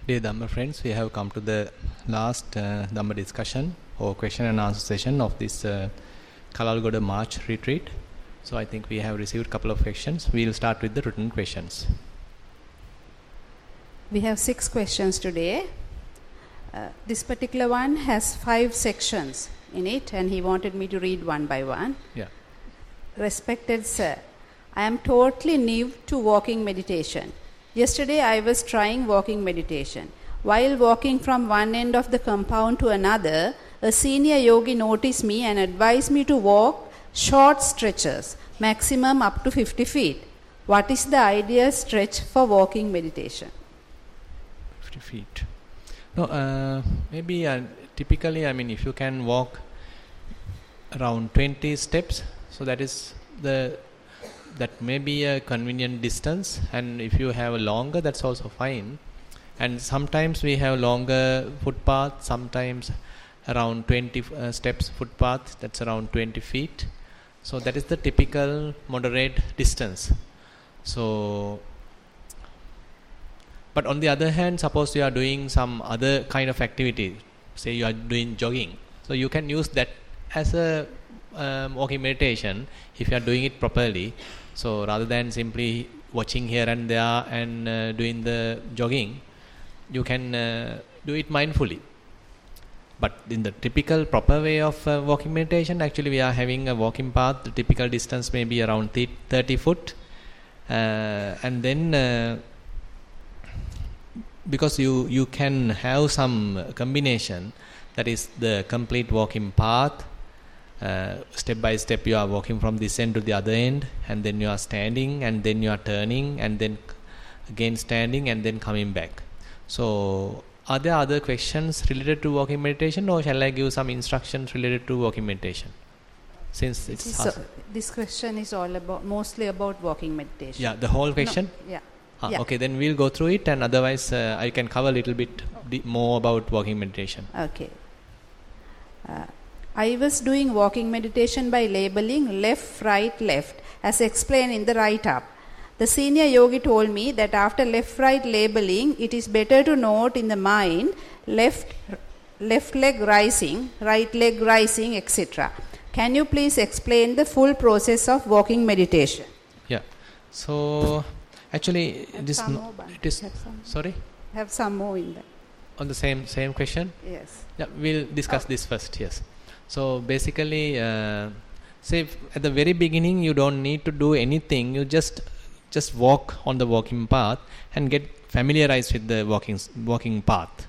Dear Dhamma friends, we have come to the last Dhamma discussion or question and answer session of this Kalalgoda March retreat. So I think we have received a couple of questions. We will start with the written questions. We have 6 questions today. This particular one has 5 sections in it, and he wanted me to read one by one. Yeah. Respected sir, I am totally new to walking meditation. Yesterday I was trying walking meditation. While walking from one end of the compound to another, a senior yogi noticed me and advised me to walk short stretches, maximum up to 50 feet. What is the ideal stretch for walking meditation? 50 feet. No, maybe typically, if you can walk around 20 steps, so that may be a convenient distance, and if you have a longer, that's also fine. And sometimes we have longer footpath, sometimes around 20 steps footpath, that's around 20 feet. So that is the typical moderate distance. So, but on the other hand, suppose you are doing some other kind of activity, say you are doing jogging, so you can use that as a walking meditation if you are doing it properly. So rather than simply watching here and there and doing the jogging, you can do it mindfully. But in the typical proper way of walking meditation, actually we are having a walking path. The typical distance may be around 30 foot. And then because you can have some combination, that is the complete walking path. Step by step you are walking from this end to the other end, and then you are standing, and then you are turning, and then again standing, and then coming back. So are there other questions related to walking meditation, or shall I give some instructions related to walking meditation? Since this question is mostly about walking meditation. Yeah, the whole question? No, yeah. Yeah. Okay, then we'll go through it, and otherwise I can cover a little bit more about walking meditation. Okay. I was doing walking meditation by labeling left, right, left, as explained in the write-up. The senior yogi told me that after left, right labeling, it is better to note in the mind left leg rising, right leg rising, etc. Can you please explain the full process of walking meditation? Yeah. So actually, sorry? Have some more in that. On the same question? Yes. Yeah, we'll discuss this first, yes. So basically, say at the very beginning you don't need to do anything, you just walk on the walking path and get familiarized with the walking path,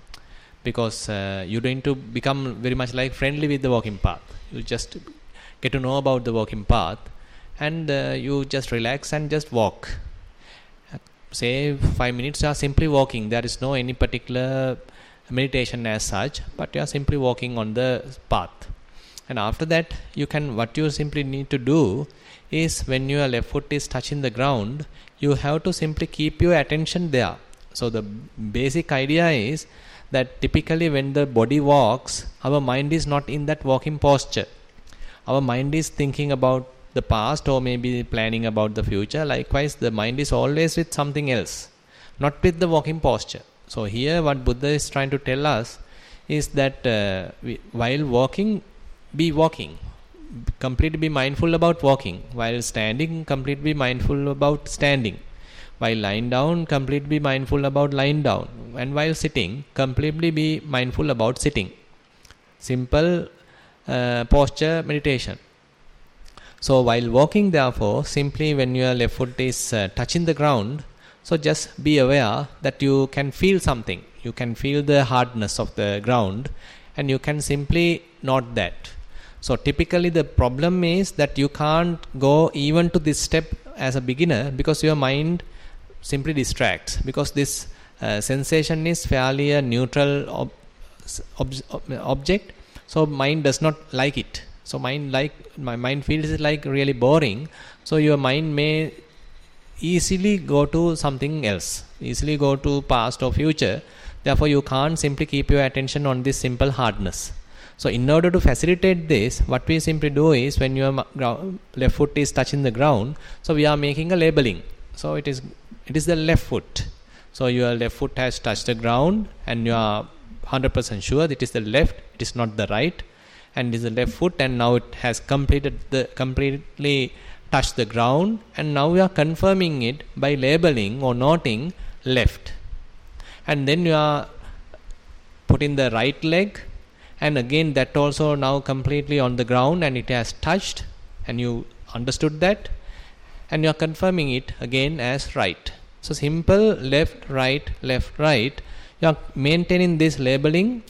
because you're going to become very much like friendly with the walking path. You just get to know about the walking path, and you just relax and just walk. Say 5 minutes you are simply walking, there is no any particular meditation as such, but you are simply walking on the path. And after that, what you simply need to do is, when your left foot is touching the ground, you have to simply keep your attention there. So the basic idea is that typically when the body walks, our mind is not in that walking posture. Our mind is thinking about the past, or maybe planning about the future. Likewise, the mind is always with something else, not with the walking posture. So here what Buddha is trying to tell us is that while walking, be walking. Completely be mindful about walking. While standing, completely be mindful about standing. While lying down, completely be mindful about lying down. And while sitting, completely be mindful about sitting. Simple posture meditation. So while walking, therefore, simply when your left foot is touching the ground, so just be aware that you can feel something. You can feel the hardness of the ground, and you can simply note that. So typically the problem is that you can't go even to this step as a beginner, because your mind simply distracts, because this sensation is fairly a neutral object, so mind does not like it. So my mind feels it like really boring, so your mind may easily go to something else, easily go to past or future. Therefore you can't simply keep your attention on this simple hardness. So in order to facilitate this, what we simply do is, when your left foot is touching the ground, so we are making a labeling. So it is the left foot. So your left foot has touched the ground and you are 100% sure it is the left, it is not the right, and it is the left foot, and now it has completely touched the ground, and now you are confirming it by labeling or noting left. And then you are putting the right leg, and again that also now completely on the ground and it has touched, and you understood that, and you are confirming it again as right. So simple left, right, you are maintaining this labeling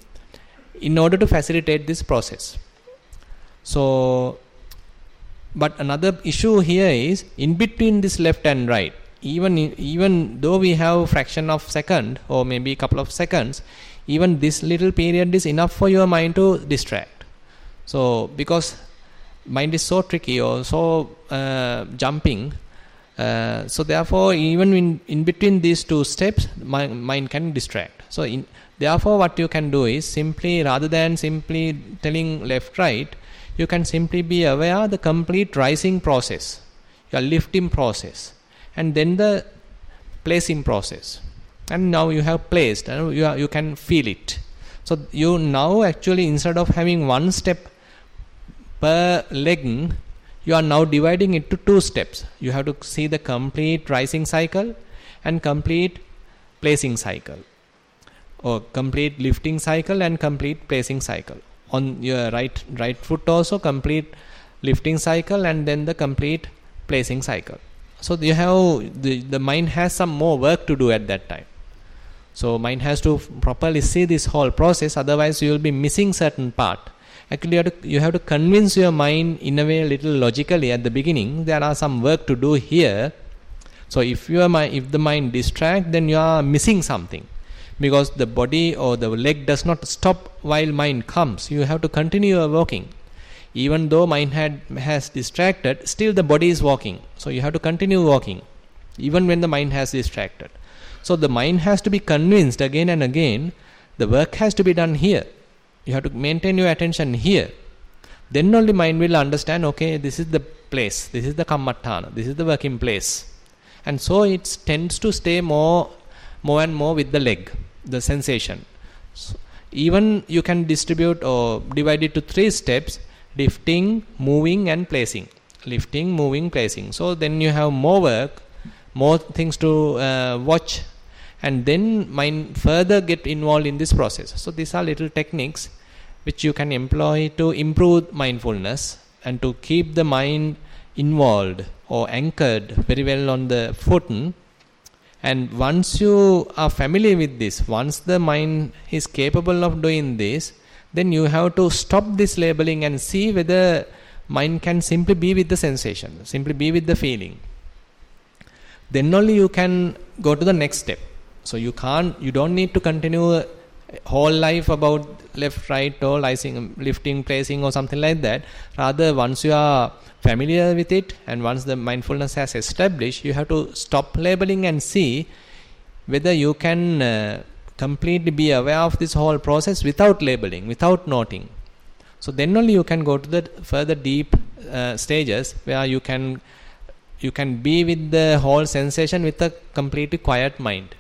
in order to facilitate this process. So, but another issue here is in between this left and right, even though we have fraction of second or maybe a couple of seconds, even this little period is enough for your mind to distract. So because mind is so tricky or so jumping, so therefore even in between these two steps mind can distract. So therefore what you can do is simply, rather than simply telling left right, you can simply be aware of the complete rising process, your lifting process, and then the placing process. And now you have placed, and you can feel it. So you now actually, instead of having one step per leg, you are now dividing it to two steps. You have to see the complete rising cycle and complete placing cycle, or complete lifting cycle and complete placing cycle. On your right foot also complete lifting cycle and then the complete placing cycle. So you have the mind has some more work to do at that time. So mind has to properly see this whole process, otherwise you will be missing certain part. Actually you have to convince your mind in a way, a little logically at the beginning, there are some work to do here. So if the mind distract, then you are missing something, because the body or the leg does not stop while mind comes. You have to continue your walking. Even though mind has distracted, still the body is walking. So you have to continue walking even when the mind has distracted. So the mind has to be convinced again and again. The work has to be done here. You have to maintain your attention here. Then only mind will understand, okay, this is the place, this is the kammatthana, this is the working place. And so it tends to stay more and more with the leg, the sensation. So even you can distribute or divide it to three steps: lifting, moving and placing. Lifting, moving, placing. So then you have more work, more things to watch, and then mind further get involved in this process. So these are little techniques which you can employ to improve mindfulness and to keep the mind involved or anchored very well on the foot. And once you are familiar with this, once the mind is capable of doing this, then you have to stop this labeling and see whether mind can simply be with the sensation, simply be with the feeling. Then only you can go to the next step. So you don't need to continue whole life about left, right, or lifting, placing or something like that. Rather, once you are familiar with it and once the mindfulness has established, you have to stop labeling and see whether you can completely be aware of this whole process without labeling, without noting. So then only you can go to the further deep stages where you can be with the whole sensation with a completely quiet mind.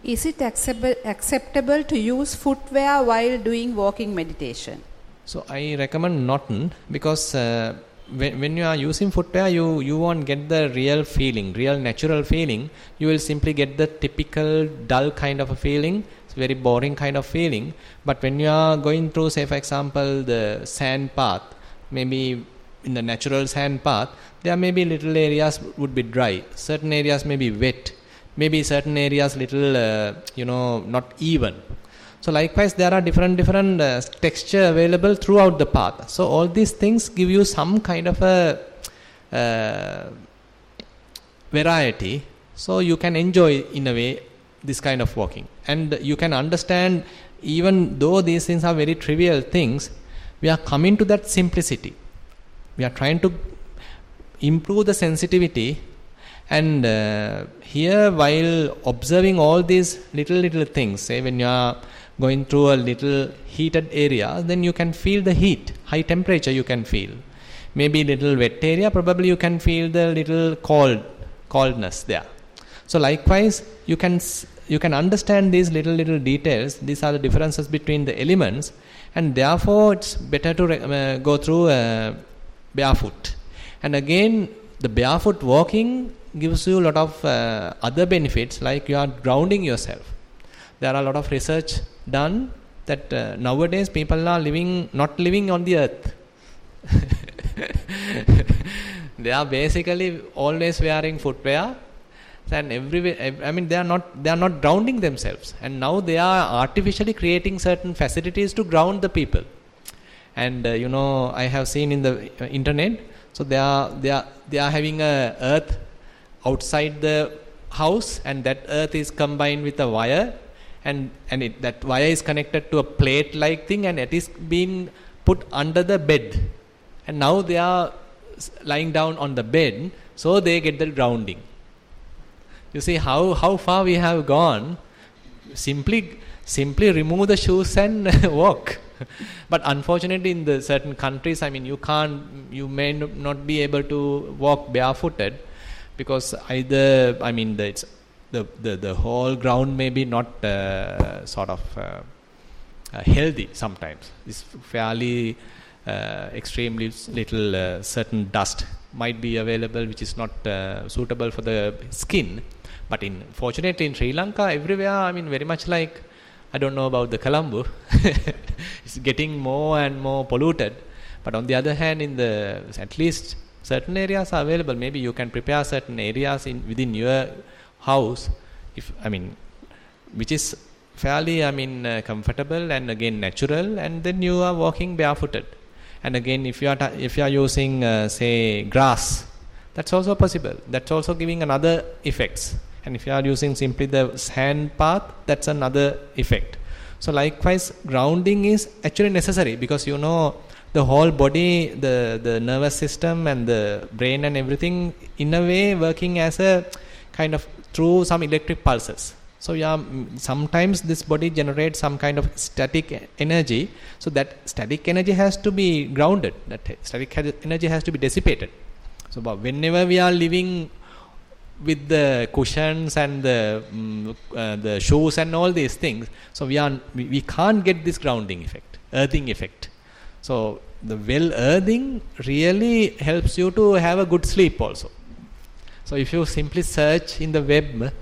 Is it acceptable to use footwear while doing walking meditation? So I recommend not, because when you are using footwear, you won't get the real feeling, real natural feeling. You will simply get the typical dull kind of a feeling. It's very boring kind of feeling. But when you are going through, say for example, the sand path, maybe in the natural sand path, there may be little areas would be dry, certain areas may be wet, maybe certain areas little not even. So likewise there are different texture available throughout the path. So all these things give you some kind of a variety, so you can enjoy in a way this kind of walking, and you can understand, even though these things are very trivial things, we are coming to that simplicity. We are trying to improve the sensitivity. And here, while observing all these little things, say when you are going through a little heated area, then you can feel the heat, high temperature you can feel. Maybe little wet area, probably you can feel the little coldness there. So likewise, you can understand these little details. These are the differences between the elements, and therefore it's better to go through barefoot. And again, the barefoot walking gives you a lot of other benefits, like you are grounding yourself. There are a lot of research done that nowadays people are not living on the earth. They are basically always wearing footwear, and everywhere. I mean, they are not grounding themselves, and now they are artificially creating certain facilities to ground the people. And I have seen in the internet. So they are having a earth outside the house, and that earth is combined with a wire, and that wire is connected to a plate-like thing, and it is being put under the bed. And now they are lying down on the bed, so they get the grounding. You see how far we have gone. Simply remove the shoes and walk. But unfortunately, in the certain countries, I mean, you may not be able to walk barefooted, because either, I mean, the whole ground may be not healthy sometimes. It's fairly extremely little certain dust might be available, which is not suitable for the skin. But fortunately in Sri Lanka, everywhere, I mean, very much like, I don't know about the Colombo, it's getting more and more polluted. But on the other hand, at least certain areas are available. Maybe you can prepare certain areas within your house, which is fairly, comfortable and again natural, and then you are walking barefooted. And again, if you are using say grass, that's also possible. That's also giving another effects. And if you are using simply the sand path, that's another effect. So likewise, grounding is actually necessary, because the whole body, the nervous system and the brain and everything, in a way working as a kind of through some electric pulses. So sometimes this body generates some kind of static energy. So that static energy has to be grounded. That static energy has to be dissipated. So whenever we are living with the cushions and the shoes and all these things, so we can't get this grounding effect, earthing effect. So the earthing really helps you to have a good sleep also. So if you simply search in the web,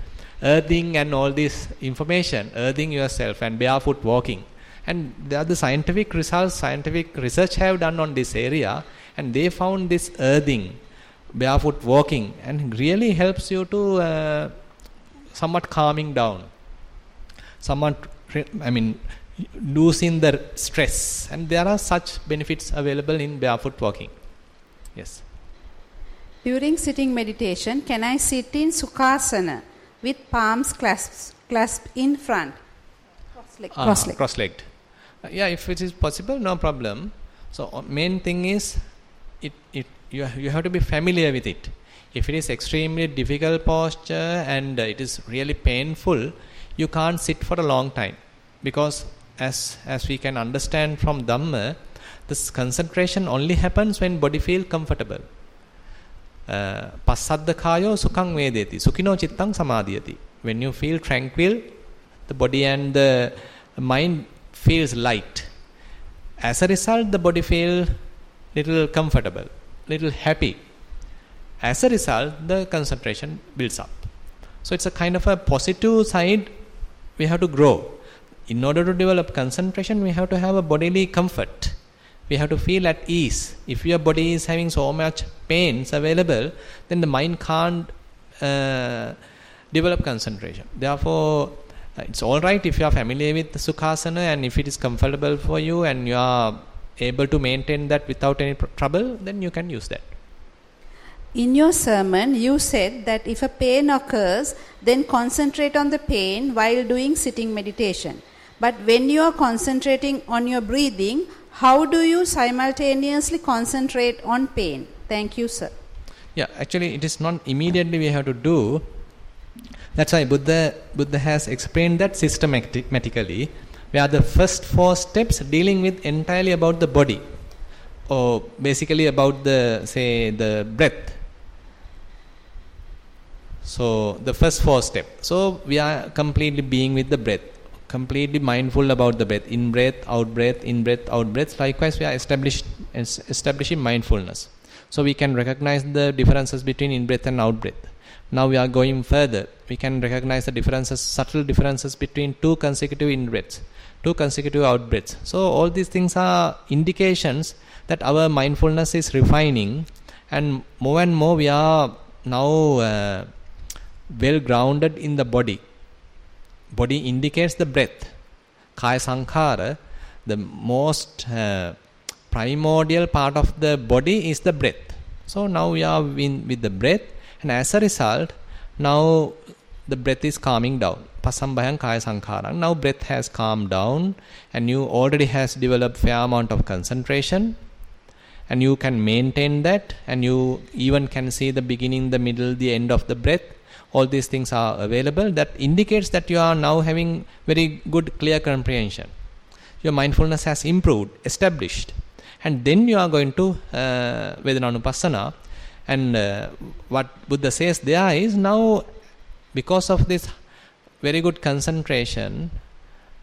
earthing and all this information, earthing yourself and barefoot walking, and there are the scientific results, scientific research have done on this area, and they found this earthing, barefoot walking, and really helps you to somewhat calming down, losing the stress, and there are such benefits available in barefoot walking. Yes. During sitting meditation, can I sit in Sukhasana with palms clasped in front, cross-legged? Yeah, if it is possible, no problem. So main thing is you have to be familiar with it. If it is extremely difficult posture and it is really painful, you can't sit for a long time, because as we can understand from Dhamma, this concentration only happens when body feels comfortable. Passadda kayo sukhang vedeti, sukhino chittang samadhyati. When you feel tranquil, the body and the mind feels light. As a result, the body feels little comfortable, little happy. As a result, the concentration builds up. So it's a kind of a positive side we have to grow. In order to develop concentration, we have to have a bodily comfort. We have to feel at ease. If your body is having so much pains available, then the mind can't develop concentration. Therefore, it's all right if you are familiar with the Sukhasana, and if it is comfortable for you and you are able to maintain that without any trouble, then you can use that. In your sermon, you said that if a pain occurs, then concentrate on the pain while doing sitting meditation. But when you are concentrating on your breathing, how do you simultaneously concentrate on pain? Thank you, sir. Yeah, actually it is not immediately we have to do. That's why Buddha has explained that systematically, where the first 4 steps dealing with entirely about the body, or basically about the breath. So the first 4 steps. So we are completely being with the breath, completely mindful about the breath. In breath, out breath, in breath, out breath. Likewise, we are establishing mindfulness. So we can recognize the differences between in breath and out breath. Now we are going further. We can recognize the differences, subtle differences between 2 consecutive in breaths, 2 consecutive out breaths. So all these things are indications that our mindfulness is refining, and more we are now well grounded in the body. Body indicates the breath. Kaya sankhara, the most primordial part of the body is the breath. So now we are with the breath, and as a result, now the breath is calming down. Pasambhayam kaya sankhara. Now breath has calmed down, and you already has developed fair amount of concentration, and you can maintain that, and you even can see the beginning, the middle, the end of the breath. All these things are available. That indicates that you are now having very good, clear comprehension. Your mindfulness has improved, established. And then you are going to Vedananupassana. And what Buddha says there is, now because of this very good concentration,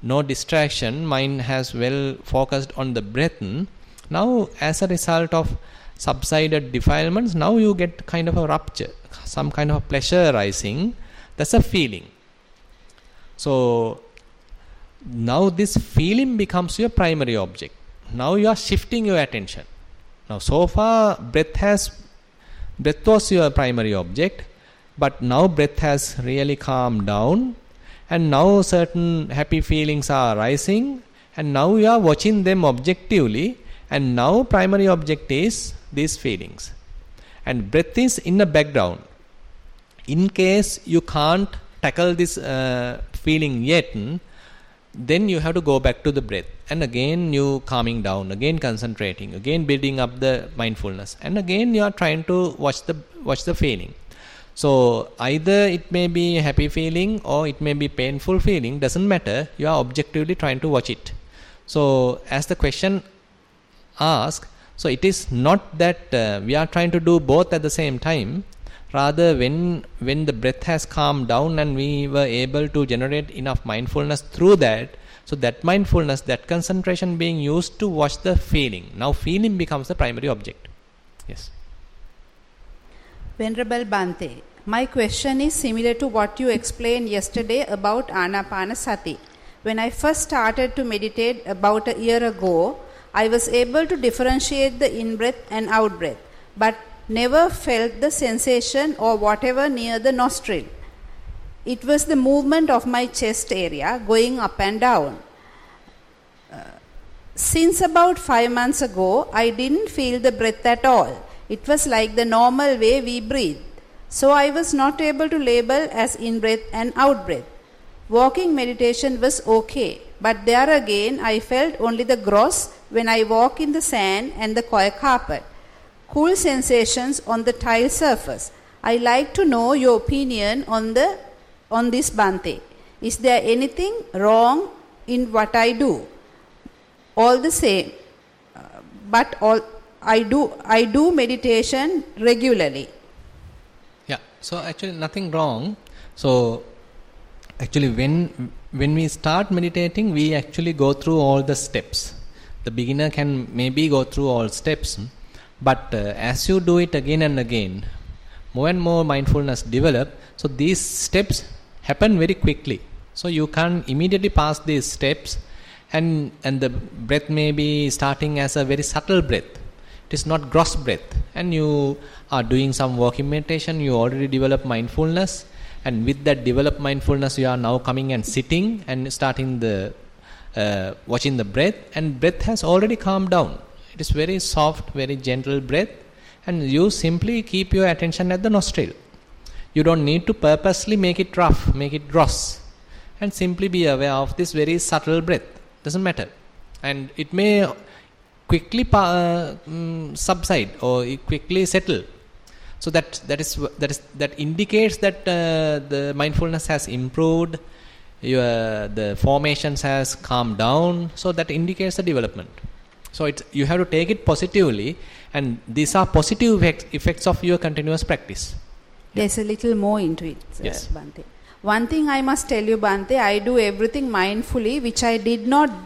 no distraction, mind has well focused on the breath. Now as a result of subsided defilements, now you get kind of a rupture, some kind of a pleasure arising. That's a feeling. So now this feeling becomes your primary object. Now you are shifting your attention. Now so far breath was your primary object, but now breath has really calmed down, and now certain happy feelings are arising, and now you are watching them objectively, and now primary object is these feelings, and breath is in the background. In case you can't tackle this feeling yet, then you have to go back to the breath, and again you calming down, again concentrating, again building up the mindfulness, and again you are trying to watch the feeling. So either it may be a happy feeling or it may be painful feeling, doesn't matter, you are objectively trying to watch it. So as the question asks, so it is not that we are trying to do both at the same time. Rather, when the breath has calmed down and we were able to generate enough mindfulness through that, so that mindfulness, that concentration being used to watch the feeling. Now feeling becomes the primary object. Yes. Venerable Bhante, my question is similar to what you explained yesterday about Anapanasati. When I first started to meditate about a year ago, I was able to differentiate the in-breath and out-breath, but never felt the sensation or whatever near the nostril. It was the movement of my chest area going up and down. Since about 5 months ago, I didn't feel the breath at all. It was like the normal way we breathe. So I was not able to label as in-breath and out-breath. Walking meditation was okay, but there again I felt only the gross when I walk in the sand and the coir carpet. Cool sensations on the tile surface. I like to know your opinion on this, Bhante. Is there anything wrong in what I do? All the same, I do meditation regularly. Yeah. So actually nothing wrong. So actually when we start meditating, we actually go through all the steps. The beginner can maybe go through all steps. But as you do it again and again, more and more mindfulness develop. So these steps happen very quickly. So you can't immediately pass these steps, and the breath may be starting as a very subtle breath. It is not gross breath. And you are doing some walking meditation, you already develop mindfulness, and with that developed mindfulness you are now coming and sitting and starting the watching the breath, and breath has already calmed down. It is very soft, very gentle breath, and you simply keep your attention at the nostril. You don't need to purposely make it rough, make it gross, and simply be aware of this very subtle breath. Doesn't matter, and it may quickly subside or quickly settle. So that indicates that the mindfulness has improved, the formations has calmed down. So that indicates the development. So you have to take it positively, and these are positive effects of your continuous practice. There's a little more into it, Yes. Bhante. One thing I must tell you, Bhante, I do everything mindfully, which I did not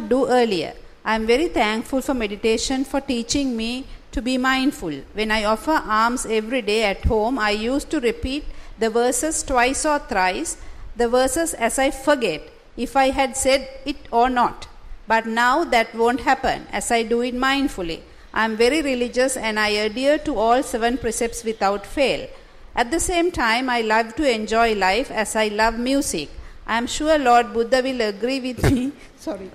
do earlier. I am very thankful for meditation for teaching me to be mindful. When I offer alms every day at home, I used to repeat the verses twice or thrice, the verses as I forget if I had said it or not. But now that won't happen as I do it mindfully. I am very religious and I adhere to all 7 precepts without fail. At the same time, I love to enjoy life as I love music. I am sure Lord Buddha will agree with me. Sorry.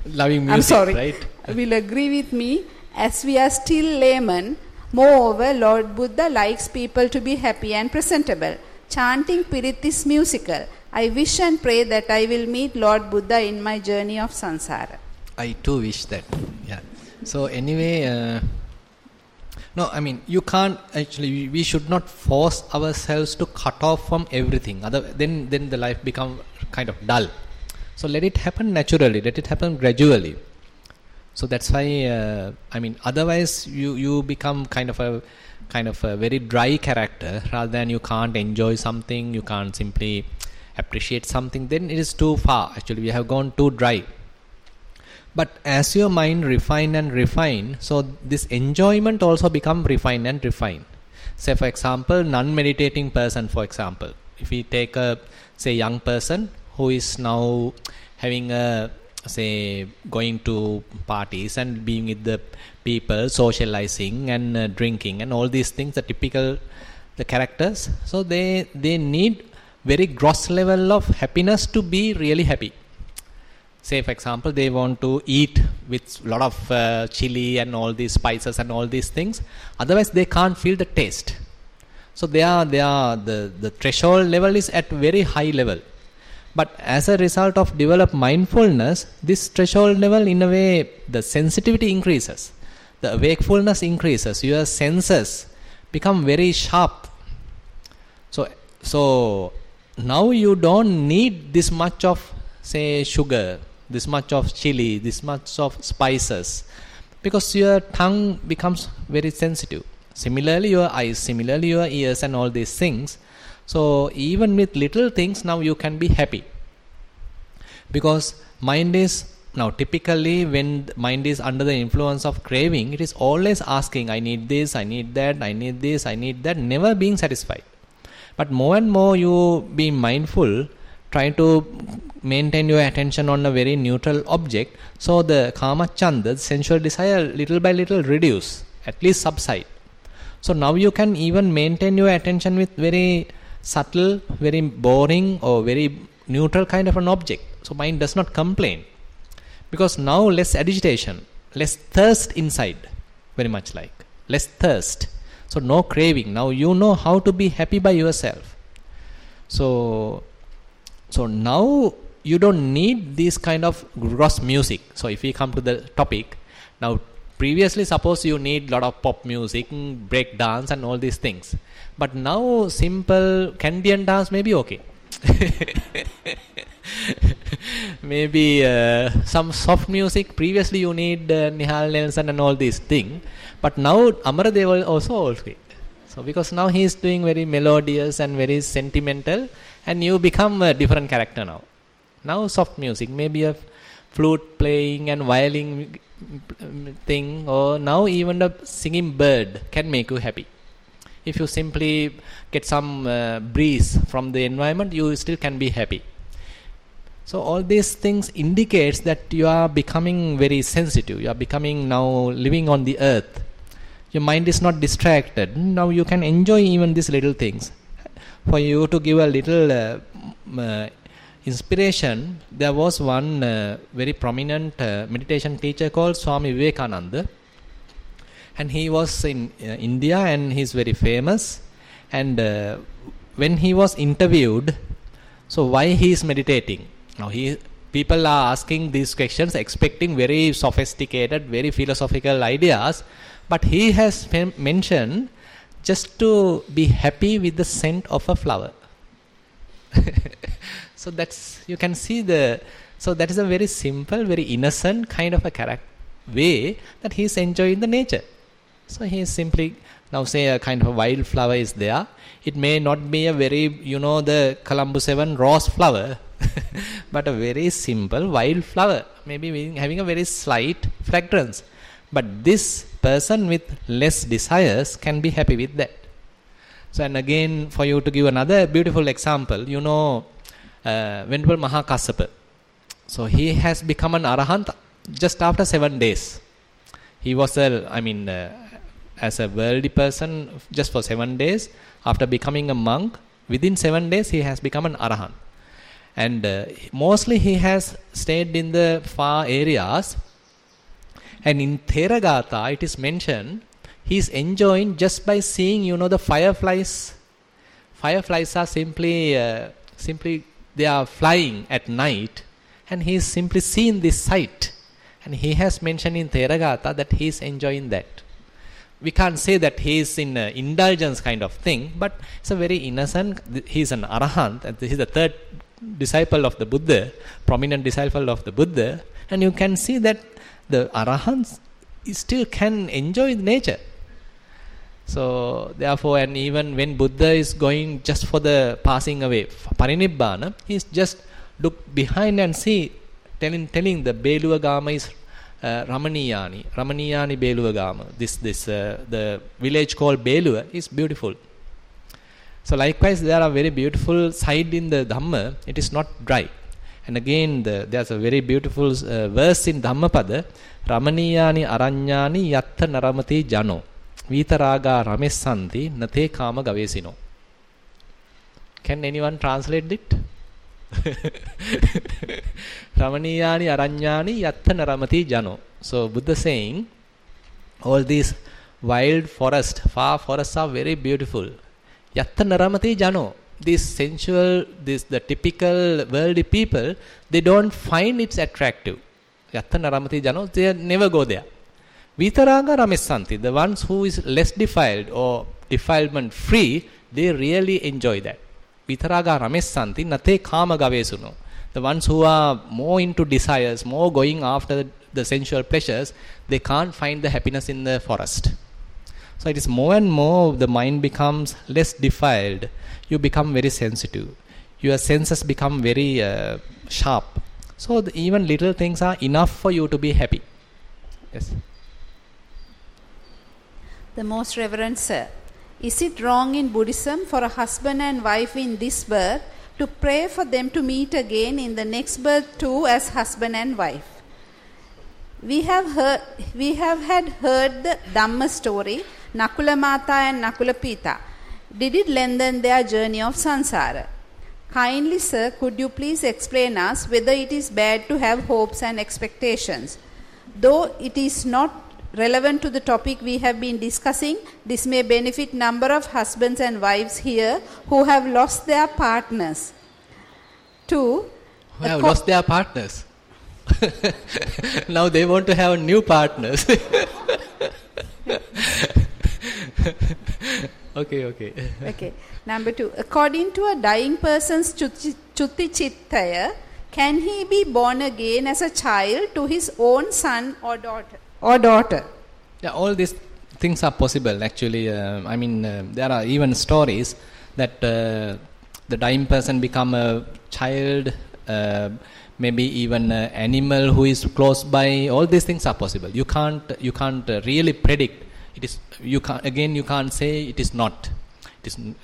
Loving music, I'm sorry. right? Will agree with me as we are still laymen. Moreover, Lord Buddha likes people to be happy and presentable. Chanting Pirit is musical. I wish and pray that I will meet Lord Buddha in my journey of samsara. I too wish that. Yeah. So anyway, no, I mean, you can't actually, we should not force ourselves to cut off from everything. Then the life become kind of dull. So let it happen naturally, let it happen gradually. So that's why, I mean, otherwise you become kind of a very dry character, rather than you can't enjoy something, you can't simply appreciate something, then it is too far. Actually, we have gone too dry. But as your mind refine, so this enjoyment also become refine and refine. Say for example, non-meditating person, for example, if we take a say young person who is now having a say going to parties and being with the people, socializing and drinking and all these things, the typical the characters. So they need very gross level of happiness to be really happy. Say for example, they want to eat with a lot of chili and all these spices and all these things. Otherwise, they can't feel the taste. So the threshold level is at very high level. But as a result of develop mindfulness, this threshold level, in a way, the sensitivity increases, the wakefulness increases, your senses become very sharp. So now you don't need this much of say sugar, this much of chili, this much of spices, because your tongue becomes very sensitive. Similarly your eyes, similarly your ears and all these things. So even with little things now you can be happy, because mind is now typically when mind is under the influence of craving, it is always asking, I need this, I need that, I need this, I need that, never being satisfied. But more and more you be mindful, try to maintain your attention on a very neutral object, so the kama chanda, the sensual desire, little by little reduce, at least subside. So now you can even maintain your attention with very subtle, very boring or very neutral kind of an object. So mind does not complain, because now less agitation, less thirst inside, very much like less thirst. So no craving. Now you know how to be happy by yourself. So now you don't need this kind of gross music. So if we come to the topic, now previously suppose you need lot of pop music, break dance and all these things. But now simple Canadian dance may be okay. Maybe some soft music. Previously you need Nihal Nelson and all these things. But now Amaradev also okay. So because now he is doing very melodious and very sentimental, and you become a different character now. Now soft music, maybe a flute playing and violin thing, or now even a singing bird can make you happy. If you simply get some breeze from the environment, you still can be happy. So all these things indicates that you are becoming very sensitive. You are becoming now living on the earth. Your mind is not distracted. Now you can enjoy even these little things. For you to give a little inspiration, there was one very prominent meditation teacher called Swami Vivekananda, and he was in India and he is very famous. And when he was interviewed, so why he is meditating? Now people are asking these questions expecting very sophisticated, very philosophical ideas, but he has mentioned just to be happy with the scent of a flower. So that's, you can see so that is a very simple, very innocent kind of a character, way that he is enjoying the nature. So he is simply, now say a kind of a wild flower is there. It may not be a very, the Colombo 7 rose flower, but a very simple wild flower, maybe having a very slight fragrance. But this person with less desires can be happy with that. So, and again, for you to give another beautiful example, Venerable Mahakassapa. So he has become an arahant just after 7 days. He was as a worldly person just for 7 days. After becoming a monk, within 7 days he has become an arahant. And mostly he has stayed in the far areas. And in Thero Gatha it is mentioned, he is enjoying just by seeing, the fireflies. Fireflies are simply they are flying at night, and he is simply seeing this sight. And he has mentioned in Thero Gatha that he is enjoying that. We can't say that he is in indulgence kind of thing, but it's a very innocent, he is an arahant, and he is the third disciple of the Buddha, prominent disciple of the Buddha, and you can see that the arahants still can enjoy nature. So therefore, and even when Buddha is going just for the passing away, parinibbana, he is just look behind and see, telling the Beluwa Gama is Ramaniyani Beluwa Gama. The village called Beluwa is beautiful. So likewise, there are very beautiful side in the Dhamma. It is not dry. And again, there's a very beautiful verse in Dhammapada. Ramaniyani aranyani yatta naramati jano vitaraga ramessanti nate kama gavesino. Can anyone translate it? Ramaniyani aranyani yatta naramati jano. So Buddha saying, all these wild forest, far forests are very beautiful. Yatta naramati jano. These sensual, the typical worldly people, they don't find it attractive. Yatta naramati jano, they never go there. Vitaraga ramessanti, the ones who is less defiled or defilement free, they really enjoy that. Vitaraga ramessanti nate kama gavesuno. The ones who are more into desires, more going after the sensual pleasures, they can't find the happiness in the forest. So it is more and more the mind becomes less defiled. You become very sensitive. Your senses become very sharp. So even little things are enough for you to be happy. Yes. The Most Reverend Sir, is it wrong in Buddhism for a husband and wife in this birth to pray for them to meet again in the next birth too as husband and wife? We have had heard the Dhamma story, Nakula Mata and Nakula Pita. Did it lengthen their journey of samsara? Kindly, sir, could you please explain us whether it is bad to have hopes and expectations? Though it is not relevant to the topic we have been discussing, this may benefit number of husbands and wives here who have lost their partners. Who have lost their partners? Now they want to have new partners. Okay. Number 2. According to a dying person's chutti chittaya, can he be born again as a child to his own son or daughter? Yeah, all these things are possible. Actually, there are even stories that the dying person become a child, maybe even an animal who is close by. All these things are possible. You can't really predict. You can't say it is not.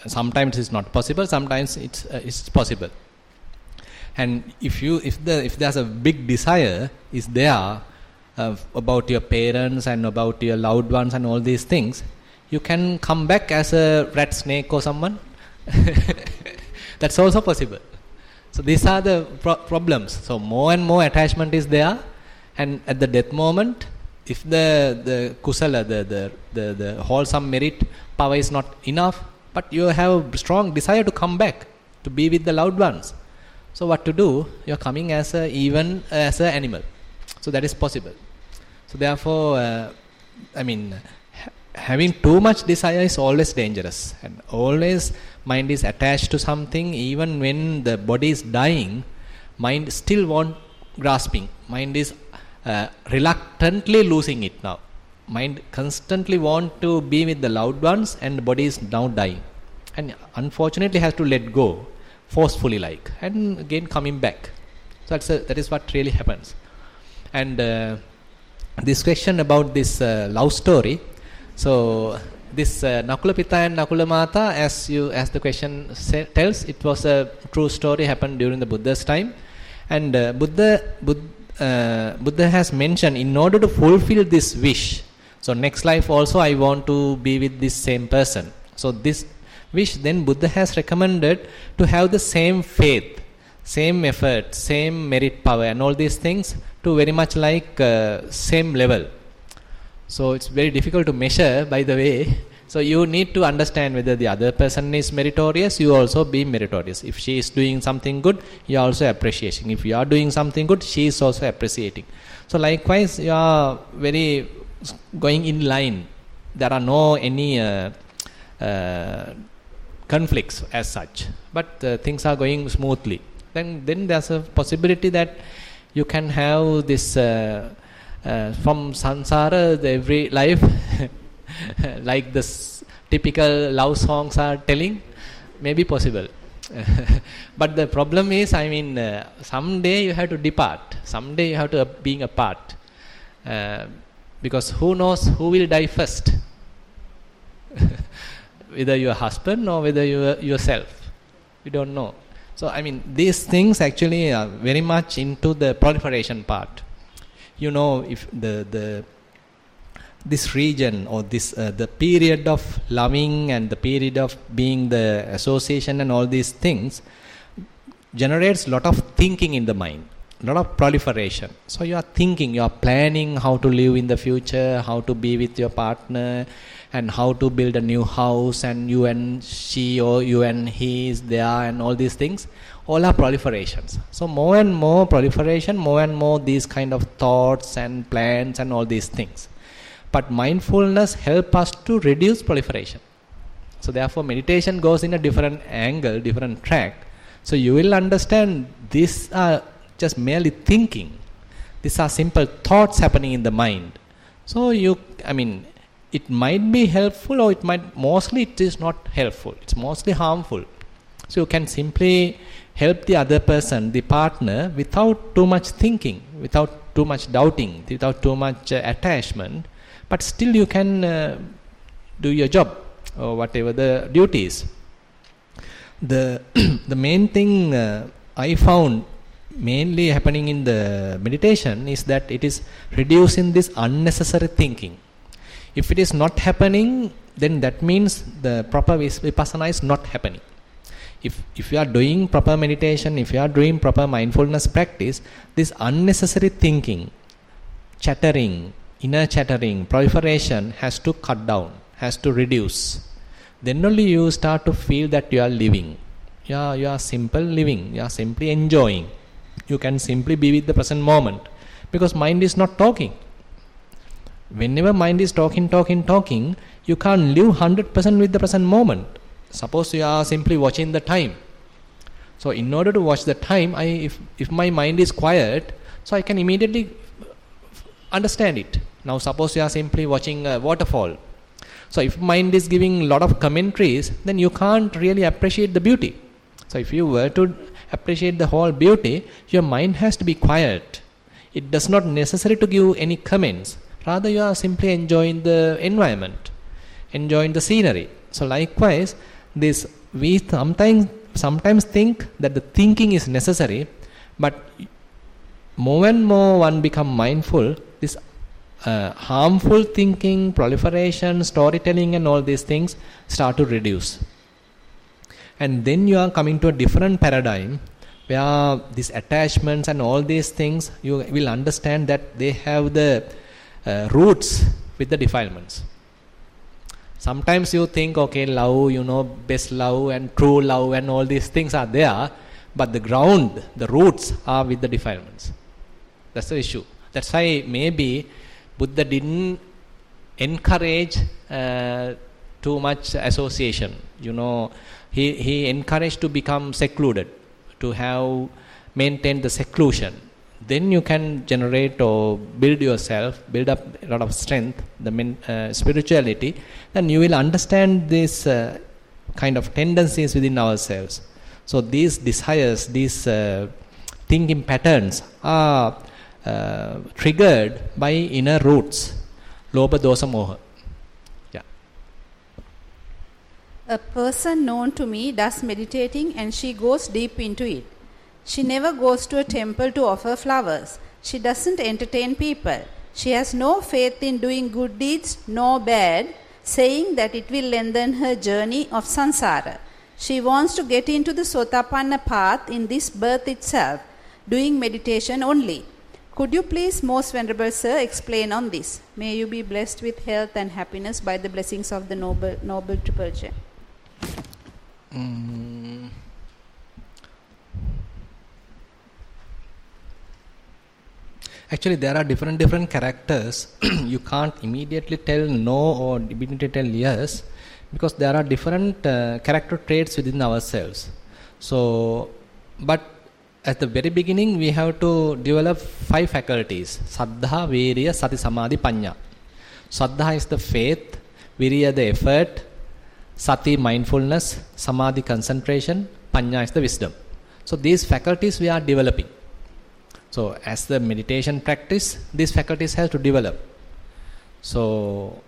Sometimes it is not possible. Sometimes it's possible. And if there's a big desire is there about your parents and about your loved ones and all these things, you can come back as a rat, snake or someone. That's also possible. So these are the problems. So more and more attachment is there, and at the death moment, if the kusala, the wholesome merit power is not enough, but you have strong desire to come back to be with the loved ones. So what to do? You are coming as an animal. So that is possible. So therefore, having too much desire is always dangerous, and always mind is attached to something. Even when the body is dying, mind still grasping. Mind is reluctantly losing it now. Mind constantly want to be with the loved ones, and body is now dying, and unfortunately has to let go forcefully, like, and again coming back. So that is what really happens. And this question about this love story. So this Nakula Pita and Nakula Mata, as the question tells, it was a true story, happened during the Buddha's time. And Buddha has mentioned, in order to fulfill this wish, so next life also I want to be with this same person. So this wish, then Buddha has recommended to have the same faith, same effort, same merit power, and all these things to very much like same level. So it's very difficult to measure, by the way. So you need to understand whether the other person is meritorious, you also be meritorious. If she is doing something good, you are also appreciating. If you are doing something good, she is also appreciating. So likewise, you are very going in line. There are no any conflicts as such, but things are going smoothly. Then there's a possibility that you can have this from samsara, the every life, like this typical love songs are telling, may be possible. But the problem is, I mean, someday you have to depart. Someday you have to being apart. Because who knows who will die first? Whether your husband or whether yourself. We don't know. So, I mean, these things actually are very much into the proliferation part. You know, if this region or this the period of loving and the period of being the association and all these things generates lot of thinking in the mind, lot of proliferation. So you are thinking, you are planning how to live in the future, how to be with your partner, and how to build a new house, and you and she or you and he is there, and all these things, all are proliferations. So more and more proliferation, more and more these kind of thoughts and plans and all these things. But mindfulness helps us to reduce proliferation. So therefore meditation goes in a different angle, different track. So you will understand these are just merely thinking. These are simple thoughts happening in the mind. So it might be helpful, or mostly it is not helpful. It's mostly harmful. So you can simply help the other person, the partner, without too much thinking, without too much doubting, without too much attachment. But still you can do your job or whatever the duty is. The main thing I found mainly happening in the meditation is that it is reducing this unnecessary thinking. If it is not happening, then that means the proper vipassana is not happening. If you are doing proper meditation, if you are doing proper mindfulness practice, this unnecessary thinking, chattering, inner chattering, proliferation has to cut down, has to reduce. Then only you start to feel that you are living. You are simple living. You are simply enjoying. You can simply be with the present moment, because mind is not talking. Whenever mind is talking, you can't live 100% with the present moment. Suppose you are simply watching the time. So in order to watch the time, if my mind is quiet, so I can immediately understand it. Now suppose you are simply watching a waterfall. So if mind is giving a lot of commentaries, then you can't really appreciate the beauty. So if you were to appreciate the whole beauty, your mind has to be quiet. It does not necessary to give any comments. Rather you are simply enjoying the environment, enjoying the scenery. So likewise, we sometimes think that the thinking is necessary, but more and more one become mindful, this harmful thinking, proliferation, storytelling and all these things start to reduce. And then you are coming to a different paradigm where these attachments and all these things, you will understand that they have the roots with the defilements. Sometimes you think, okay, love, best love and true love and all these things are there, but the ground, the roots are with the defilements. That's the issue. That's why maybe Buddha didn't encourage too much association. He encouraged to become secluded, to maintain the seclusion, then you can generate or build yourself, build up a lot of strength, the spirituality, then you will understand these kind of tendencies within ourselves. So these desires, these thinking patterns are triggered by inner roots, lobha, dosa, moha. Yeah. A person known to me does meditating and she goes deep into it. She never goes to a temple to offer flowers. She doesn't entertain people. She has no faith in doing good deeds nor bad, saying that it will lengthen her journey of samsara. She wants to get into the sotapanna path in this birth itself, doing meditation only. Could you please, most venerable sir, explain on this? May you be blessed with health and happiness by the blessings of the noble Triple Gem. Actually, there are different characters. You can't immediately tell no or immediately tell yes, because there are different character traits within ourselves. So, but at the very beginning, we have to develop 5 faculties: Saddha, Virya, Sati, Samadhi, Panya. Saddha is the faith, Virya the effort, Sati mindfulness, Samadhi concentration, Panya is the wisdom. So these faculties we are developing. So as the meditation practice, these faculties have to develop. So,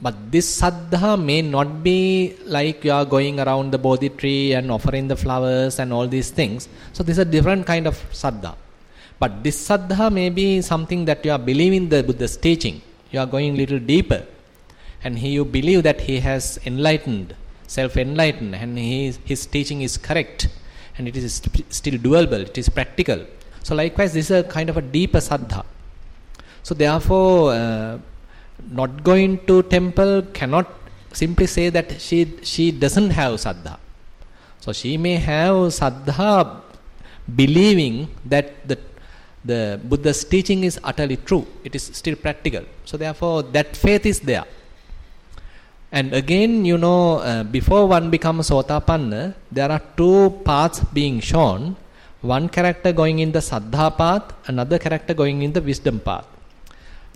but this saddha may not be like you are going around the bodhi tree and offering the flowers and all these things. So this is a different kind of saddha. But this saddha may be something that you are believing the Buddha's teaching. You are going a little deeper. And you believe that he has enlightened, self-enlightened, and his teaching is correct. And it is still doable, it is practical. So likewise, this is a kind of a deeper saddha. So therefore, not going to temple cannot simply say that she doesn't have saddha. So she may have saddha believing that the Buddha's teaching is utterly true. It is still practical. So therefore, that faith is there. And again, before one becomes sotapanna, there are 2 paths being shown. One character going in the saddha path, another character going in the wisdom path.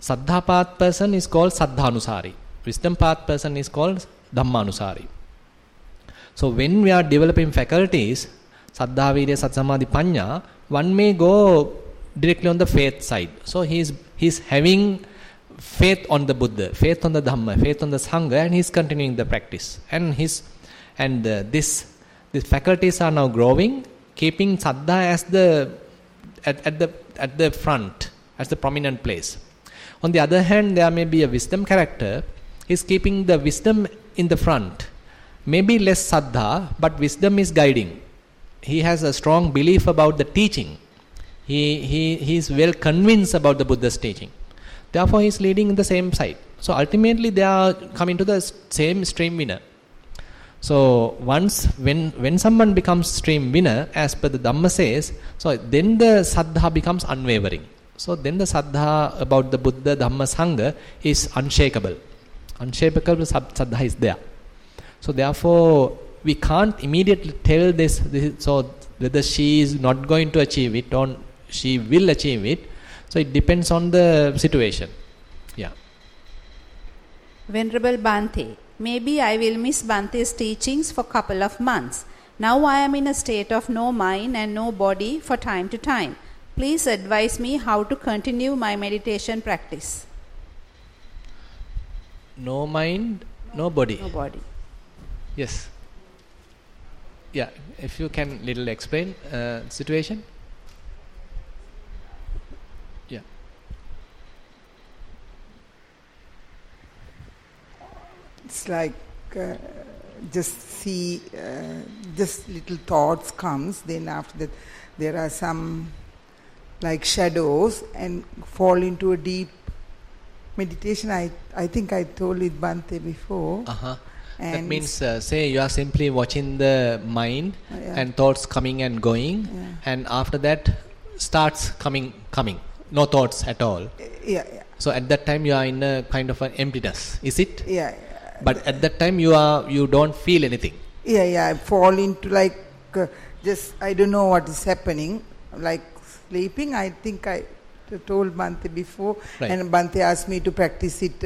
Saddha path person is called saddhanusari. Wisdom path person is called dhammanusari. So when we are developing faculties, saddha, virya, sati, samadhi, panya, one may go directly on the faith side. So he's having faith on the Buddha, faith on the Dhamma, faith on the Sangha, and he's continuing the practice. And these faculties are now growing, keeping saddha as at the front, as the prominent place. On the other hand, there may be a wisdom character. He's keeping the wisdom in the front. Maybe less saddha, but wisdom is guiding. He has a strong belief about the teaching. He is well convinced about the Buddha's teaching. Therefore, he is leading in the same side. So ultimately, they are coming to the same stream winner. So once when someone becomes stream winner, as per the Dhamma says, so then the saddha becomes unwavering. So then the saddha about the Buddha, Dhamma, Sangha is unshakable. Unshakable saddha is there. So therefore, we can't immediately tell this so whether she is not going to achieve it or she will achieve it. So it depends on the situation. Yeah. Venerable Bhante, maybe I will miss Bhante's teachings for a couple of months. Now I am in a state of no mind and no body for time to time. Please advise me how to continue my meditation practice. No mind, no body. No body. Yes. Yeah, if you can little explain situation. Yeah. It's like just little thoughts comes, then after that there are some like shadows and fall into a deep meditation. I think I told it Bhante before. That means say you are simply watching the mind and thoughts coming and going, and after that starts coming, no thoughts at all. So at that time you are in a kind of an emptiness, is it? But at that time you don't feel anything. I fall into like just I don't know what is happening, like sleeping. I think I told Bhante before, Right. and Bhante asked me to practice it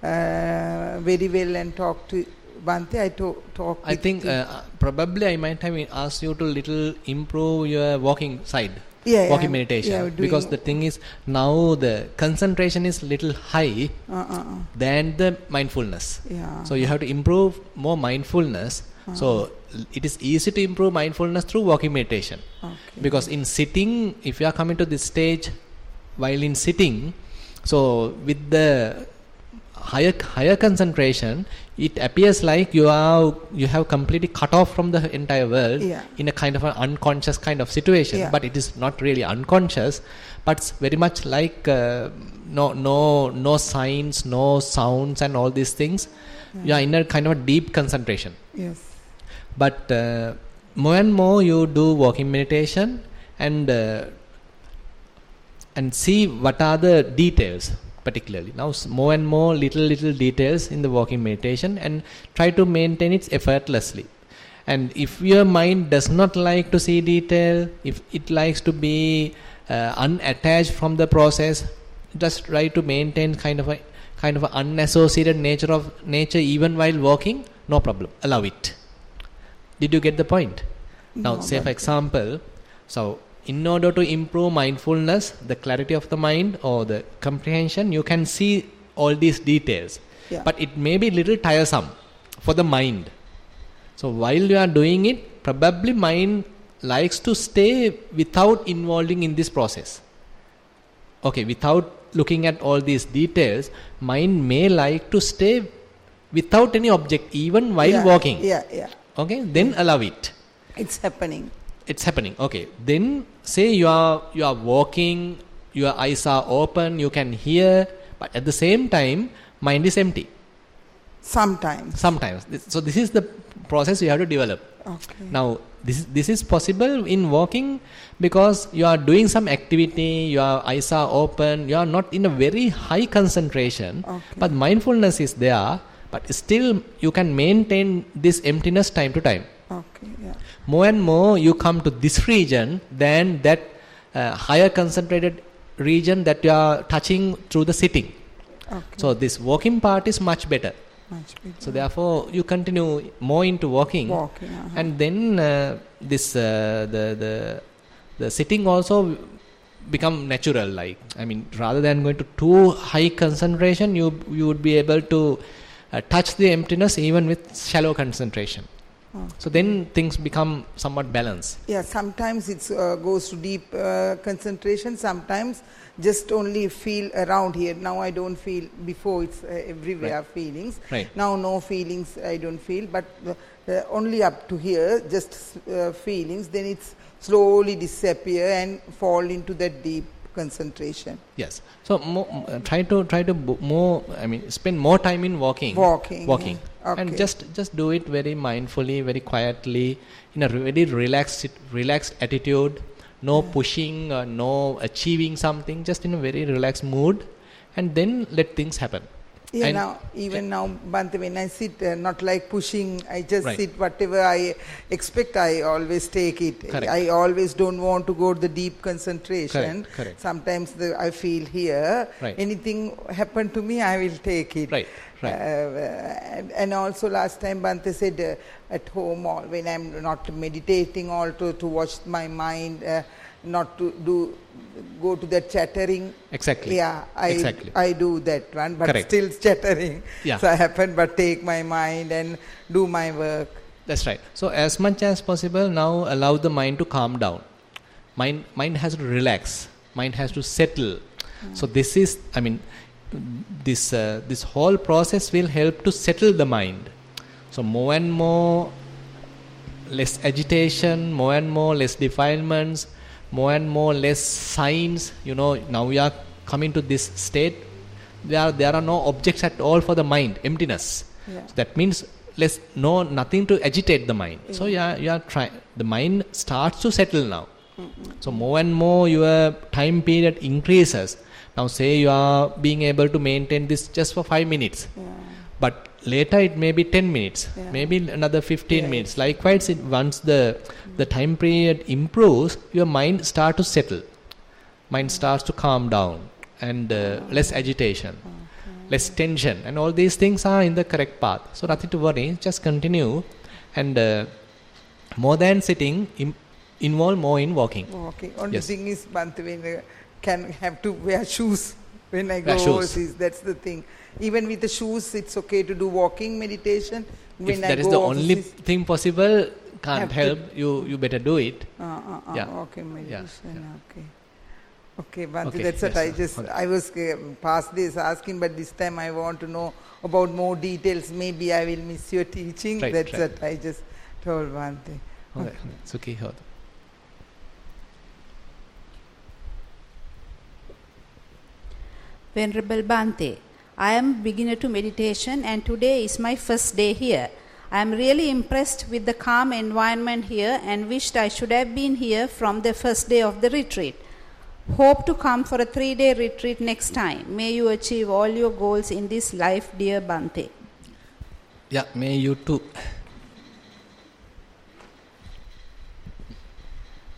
very well and talk to Bhante. I talk. I think probably I might have asked you to little improve your walking side. Walking meditation, because the thing is now the concentration is little high than the mindfulness. So you have to improve more mindfulness. So it is easy to improve mindfulness through walking meditation, because in sitting, if you are coming to this stage while in sitting, so with the higher concentration, it appears like you have completely cut off from the entire world in a kind of an unconscious kind of situation. But it is not really unconscious, but it's very much like no signs, no sounds, and all these things. You are in a kind of a deep concentration. Yes. But more and more you do walking meditation and see what are the details. Particularly now, more and more little details in the walking meditation, and try to maintain it effortlessly. And if your mind does not like to see detail, if it likes to be unattached from the process, just try to maintain kind of a unassociated nature even while walking. No problem, allow it. Did you get the point? Now, say for example, so in order to improve mindfulness, the clarity of the mind or the comprehension, you can see all these details. But it may be little tiresome for the mind. So while you are doing it, probably mind likes to stay without involving in this process. Okay, without looking at all these details, mind may like to stay without any object even while walking. Okay, then allow it. It's happening. Okay, then say you are walking, your eyes are open, you can hear, but at the same time mind is empty. Sometimes. So this is the process you have to develop. Now this is possible in walking because you are doing some activity, your eyes are open, you are not in a very high concentration, but mindfulness is there, but still you can maintain this emptiness time to time. More and more you come to this region than that higher concentrated region that you are touching through the sitting. So this walking part is much better. So therefore you continue more into walking. And then the sitting also become natural. Like, I mean, rather than going to too high concentration, you would be able to touch the emptiness even with shallow concentration. So then things become somewhat balanced. Sometimes it goes to deep concentration, sometimes just only feel around here. Now I don't feel, before it's everywhere feelings. Now no feelings I don't feel, but only up to here, just feelings, then it's slowly disappear and fall into that deep concentration. Yes. So try to more, I mean, spend more time in walking. And just do it very mindfully, very quietly, in a very relaxed attitude. No pushing, no achieving something. Just in a very relaxed mood, and then let things happen. Now Bhante, when I sit, not like pushing, I just sit, whatever I expect, I always take it. I always don't want to go to the deep concentration. Sometimes I feel here, anything happen to me, I will take it. And also last time Bhante said at home, when I'm not meditating, also to watch my mind, not to go to that chattering. I do that one, but still chattering. So I happen but take my mind and do my work. That's right. So as much as possible now allow the mind to calm down. Mind has to relax. Mind has to settle. So this is, I mean, this whole process will help to settle the mind. So more and more less agitation, more and more less defilements, more and more less signs. Now we are coming to this state where there are no objects at all for the mind, emptiness. So that means nothing to agitate the mind. So you are trying, the mind starts to settle now. So more and more your time period increases. Now say you are being able to maintain this just for 5 minutes, but later it may be 10 minutes, maybe another 15 minutes. Likewise, once the time period improves, your mind starts to settle. mind starts to calm down, and less agitation, less tension, and all these things are in the correct path. So nothing to worry, just continue, and more than sitting, involve more in walking. Okay. Only Yes. thing is, Bhante, can have to wear shoes when I go Wear shoes. overseas. That's the thing. Even with the shoes, it's okay to do walking meditation. When If I that is go the only overseas, thing possible, can't Have to- help, you better do it. Yeah. Okay, meditation. Yeah. Okay. Okay, Bhante, Okay, that's what yes, I was past this asking, but this time I want to know about more details. Maybe I will miss your teaching. Right, That's right. what I just told Bhante. Okay. Sukhi hotu. Venerable Bhante, I am beginner to meditation and today is my first day here. I am really impressed with the calm environment here and wished I should have been here from the first day of the retreat. Hope to come for a 3-day retreat next time. May you achieve all your goals in this life, dear Bhante. Yeah, may you too.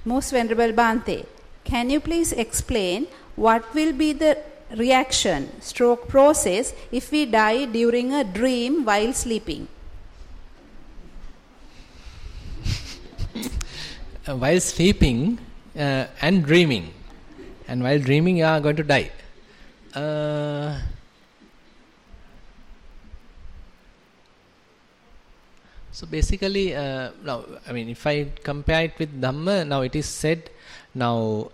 Most Venerable Bhante, can you please explain what will be the reaction stroke process if we die during a dream while sleeping? While sleeping and dreaming, and while dreaming you are going to die. So basically, now I mean, if I compare it with Dhamma, now it is said, now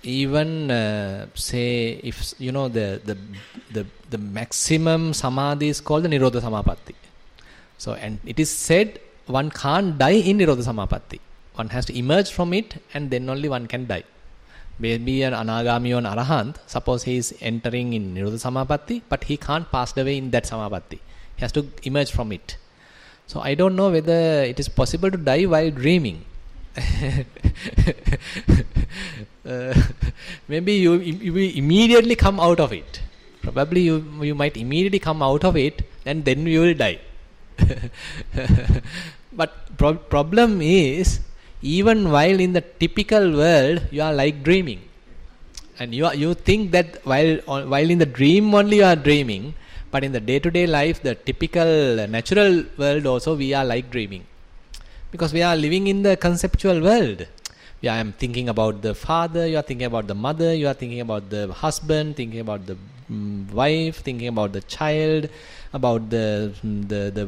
even say if you know the maximum samadhi is called the Nirodha Samapatti. So and it is said one can't die in Nirodha Samapatti. One has to emerge from it, and then only one can die. Maybe an Anagami or an Arahant, suppose he is entering in Nirodha Samapatti, but he can't pass away in that Samapatti. He has to emerge from it. So I don't know whether it is possible to die while dreaming. Maybe you will immediately come out of it. Probably you might immediately come out of it, and then you will die. But problem is, even while in the typical world, you are like dreaming, and you think that while in the dream only you are dreaming, but in the day-to-day life, the typical natural world also we are like dreaming, because we are living in the conceptual world. I am thinking about the father, you are thinking about the mother, you are thinking about the husband, thinking about the wife, thinking about the child, about the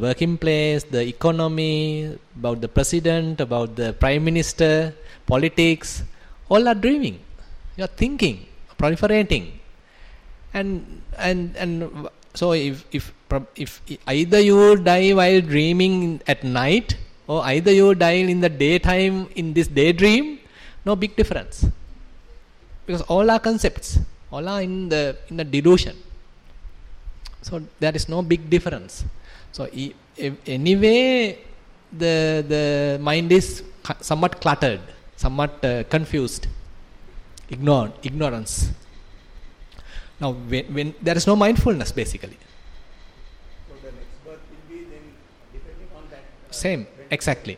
working place, the economy, about the president, about the prime minister, politics. All are dreaming. You are thinking, proliferating, and so if either you die while dreaming at night, or either you die in the daytime in this daydream, no big difference, because all are concepts, all are in the delusion. So there is no big difference. So anyway, the mind is somewhat cluttered, somewhat confused, ignorance. Now when there is no mindfulness, basically. So the next birth will be then depending on that. Same, exactly.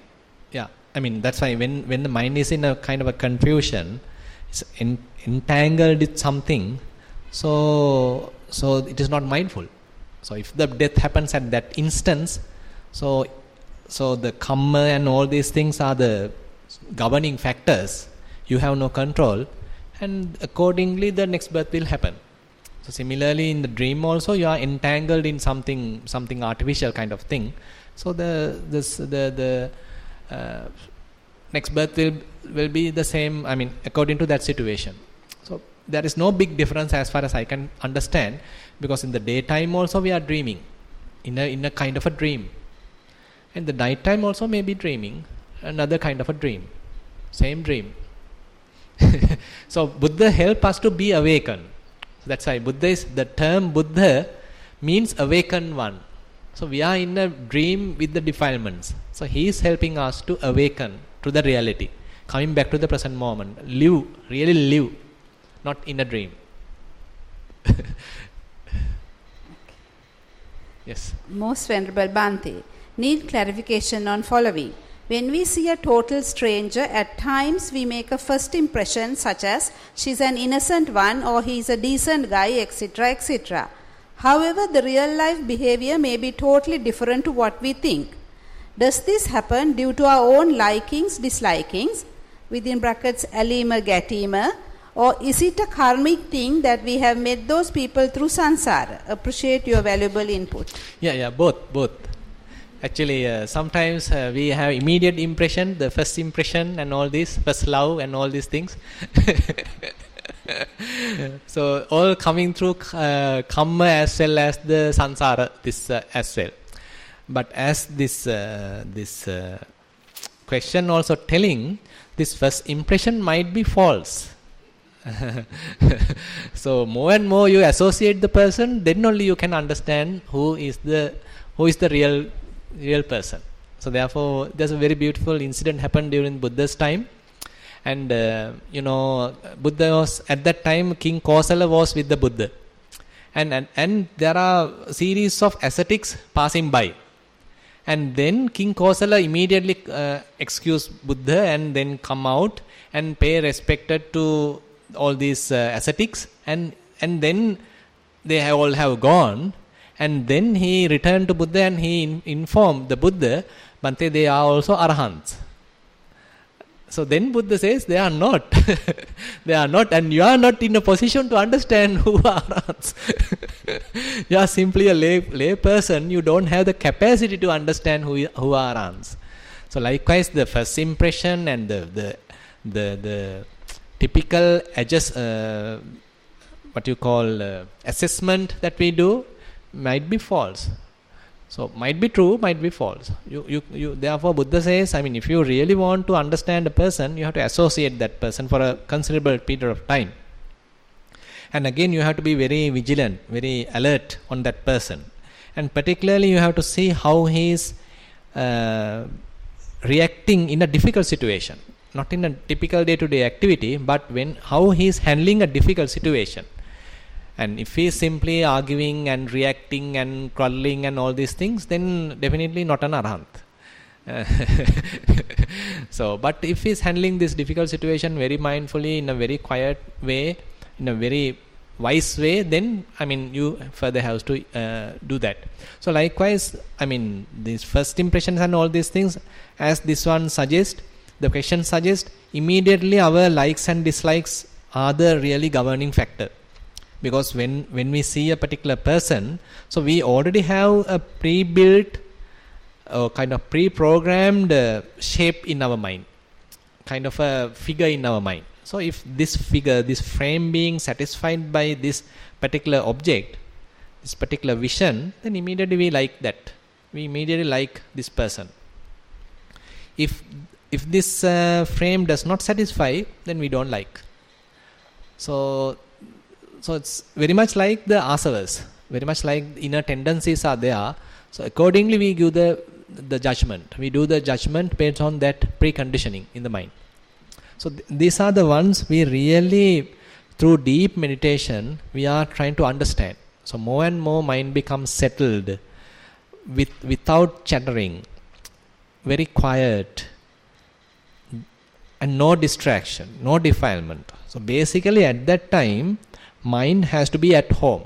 Yeah, I mean that's why when the mind is in a kind of a confusion, it's entangled with something, so it is not mindful. So if the death happens at that instance, so the karma and all these things are the governing factors. You have no control, and accordingly the next birth will happen. So similarly in the dream also you are entangled in something artificial kind of thing. So the next birth will be the same, I mean, according to that situation. So there is no big difference as far as I can understand, because in the daytime also we are dreaming, in a kind of a dream, and the night time also may be dreaming, another kind of a dream, same dream. So Buddha help us to be awakened. So that's why the term Buddha means awakened one. So we are in a dream with the defilements. So he is helping us to awaken to the reality, coming back to the present moment, really live, not in a dream. Yes. Most Venerable Bhante, need clarification on following. When we see a total stranger, at times we make a first impression such as she's an innocent one or he's a decent guy, etc., etc. However, the real life behavior may be totally different to what we think. Does this happen due to our own likings, dislikings, within brackets alima, gatima, or is it a karmic thing that we have met those people through sansara? Appreciate your valuable input. Yeah, both. Actually, sometimes we have immediate impression, the first impression and all this, first love and all these things. So all coming through karma as well as the sansara, this as well. But as this question also telling, this first impression might be false. So more and more you associate the person, then only you can understand who is the real person. So therefore, there's a very beautiful incident happened during Buddha's time, and Buddha was at that time. King Kosala was with the Buddha, and there are a series of ascetics passing by, and then King Kosala immediately excused Buddha and then come out and pay respect to all these ascetics, and then they all have gone. And then he returned to Buddha and he informed the Buddha, Bhante, they are also arahants. So then Buddha says, they are not. They are not, and you are not in a position to understand who are arahants. You are simply a lay person. You don't have the capacity to understand who are arahants. So likewise, the first impression and the typical assessment that we do might be false. So might be true, might be false. You therefore Buddha says, if you really want to understand a person, you have to associate that person for a considerable period of time. And again, you have to be very vigilant, very alert on that person. And particularly, you have to see how he is reacting in a difficult situation. Not in a typical day-to-day activity, but how he is handling a difficult situation. And if he is simply arguing and reacting and quarreling and all these things, then definitely not an arahant. So, but if he is handling this difficult situation very mindfully, in a very quiet way, in a very wise way, then you further have to do that. So likewise, these first impressions and all these things, as this one suggests, the question suggests, immediately our likes and dislikes are the really governing factor. Because when we see a particular person, so we already have a pre-built kind of pre-programmed shape in our mind, kind of a figure in our mind. So if this figure, this frame being satisfied by this particular object, this particular vision, then immediately we like that. We immediately like this person. If this frame does not satisfy, then we don't like. So it's very much like the asavas, very much like inner tendencies are there. So accordingly we give the judgment. We do the judgment based on that preconditioning in the mind. So these are the ones we really, through deep meditation, we are trying to understand. So more and more mind becomes settled, without chattering, very quiet, and no distraction, no defilement. So basically at that time, mind has to be at home.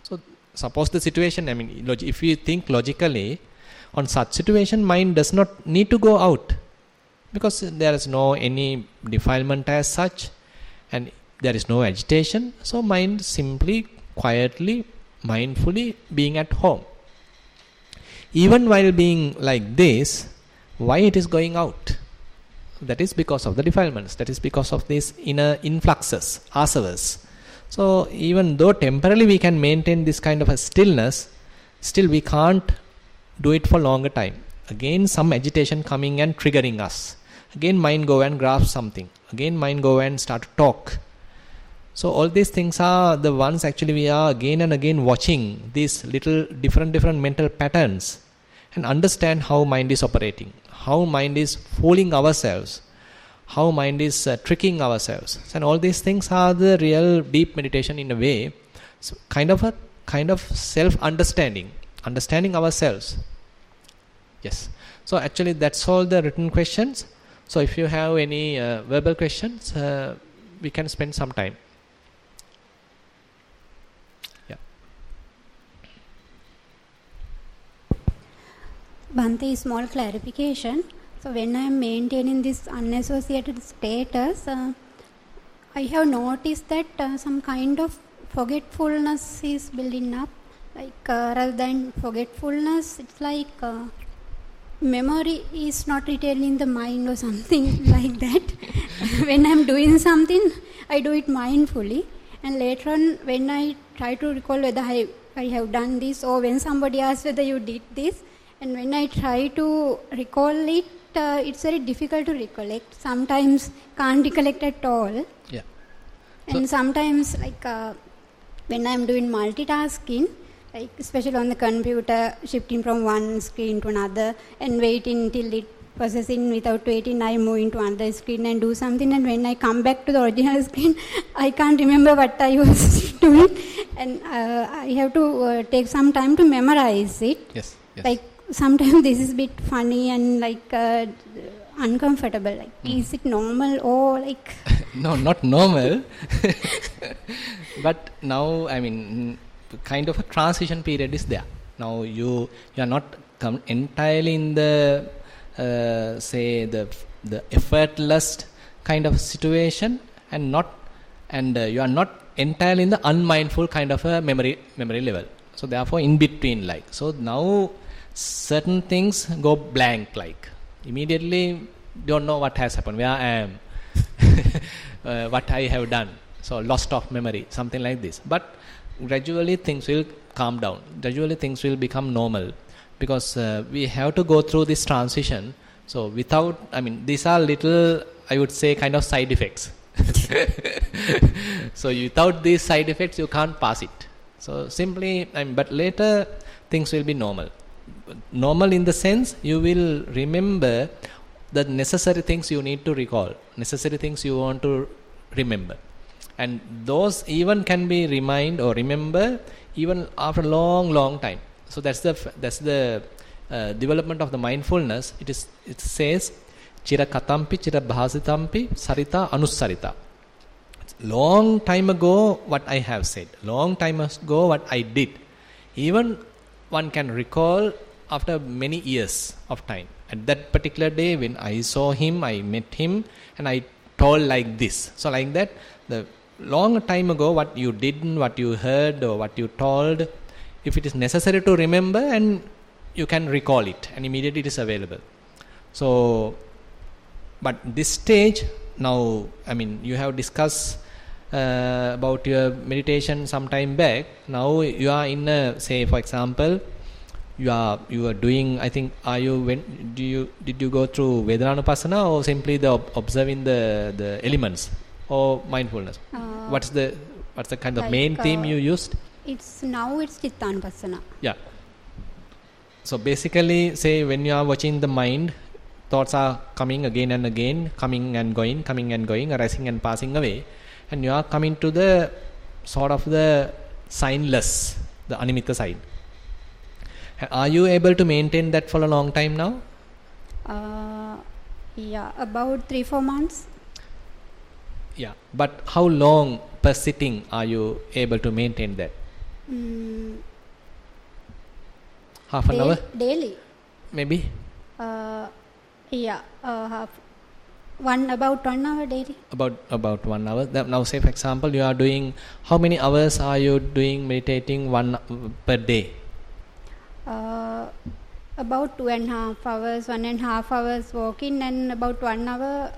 So suppose the situation, if you think logically, on such situation, mind does not need to go out, because there is no any defilement as such, and there is no agitation. So mind simply, quietly, mindfully being at home. Even while being like this, why it is going out? That is because of the defilements. That is because of these inner influxes, asavas. So even though temporarily we can maintain this kind of a stillness, still we can't do it for longer time. Again some agitation coming and triggering us. Again mind go and grasp something. Again mind go and start to talk. So all these things are the ones actually we are again and again watching these little different mental patterns and understand how mind is operating, how mind is fooling ourselves, how mind is tricking ourselves. And all these things are the real deep meditation in a way. So kind of self-understanding, understanding ourselves. Yes. So actually that's all the written questions. So if you have any verbal questions, we can spend some time. Yeah. Bhante, small clarification. So when I am maintaining this unassociated status, I have noticed that some kind of forgetfulness is building up. Like rather than forgetfulness, it's like memory is not retained in the mind or something like that. When I'm doing something, I do it mindfully, and later on when I try to recall whether I have done this, or when somebody asks whether you did this, and when I try to recall it, it's very difficult to recollect. Sometimes can't recollect at all. Yeah. And sometimes like when I'm doing multitasking, like especially on the computer, shifting from one screen to another and waiting till it processing, without waiting I move into another screen and do something, and when I come back to the original screen I can't remember what I was doing, and I have to take some time to memorize it. Yes. Like sometimes this is a bit funny and like uncomfortable. Like is it normal or like No, not normal. But now, I mean, kind of a transition period is there. Now you are not entirely in the say the effortless kind of situation, and you are not entirely in the unmindful kind of a memory level. So therefore, in between, like so now, certain things go blank. Like immediately, don't know what has happened, where I am, what I have done. So lost of memory, something like this. But gradually things will calm down. Gradually things will become normal, because we have to go through this transition. So without, I mean, these are little, I would say, kind of side effects. So without these side effects, you can't pass it. So simply, but later things will be normal. Normal in the sense you will remember the necessary things you need to recall, necessary things you want to remember. And those even can be remember even after long time. So that's the development of the mindfulness. It says chira katampi chira bhasitampi sarita anusarita. Long time ago what I have said, long time ago what I did, even one can recall after many years of time. At that particular day when I saw him, I met him, and I told like this. So like that, the long time ago what you did, what you heard, or what you told, if it is necessary to remember, and you can recall it, and immediately it is available. So, but this stage now, I mean, you have discussed about your meditation some time back. Now you are in a, say for example, you are doing, I think, did you go through Vedananupassana, or simply the observing the elements, or mindfulness? What's the kind of like main theme you used? It's Chittanupassana. Yeah. So basically, say when you are watching the mind, thoughts are coming again and again, coming and going, arising and passing away, and you are coming to the sort of the signless, the animitta side. Are you able to maintain that for a long time now? Yeah, about 3-4 months. Yeah, but how long per sitting are you able to maintain that? Half an hour? Daily. Maybe? Yeah, about 1 hour daily. About 1 hour. Now say for example, you are doing, how many hours are you doing meditating per day? About 2.5 hours, 1.5 hours walking, and about 1 hour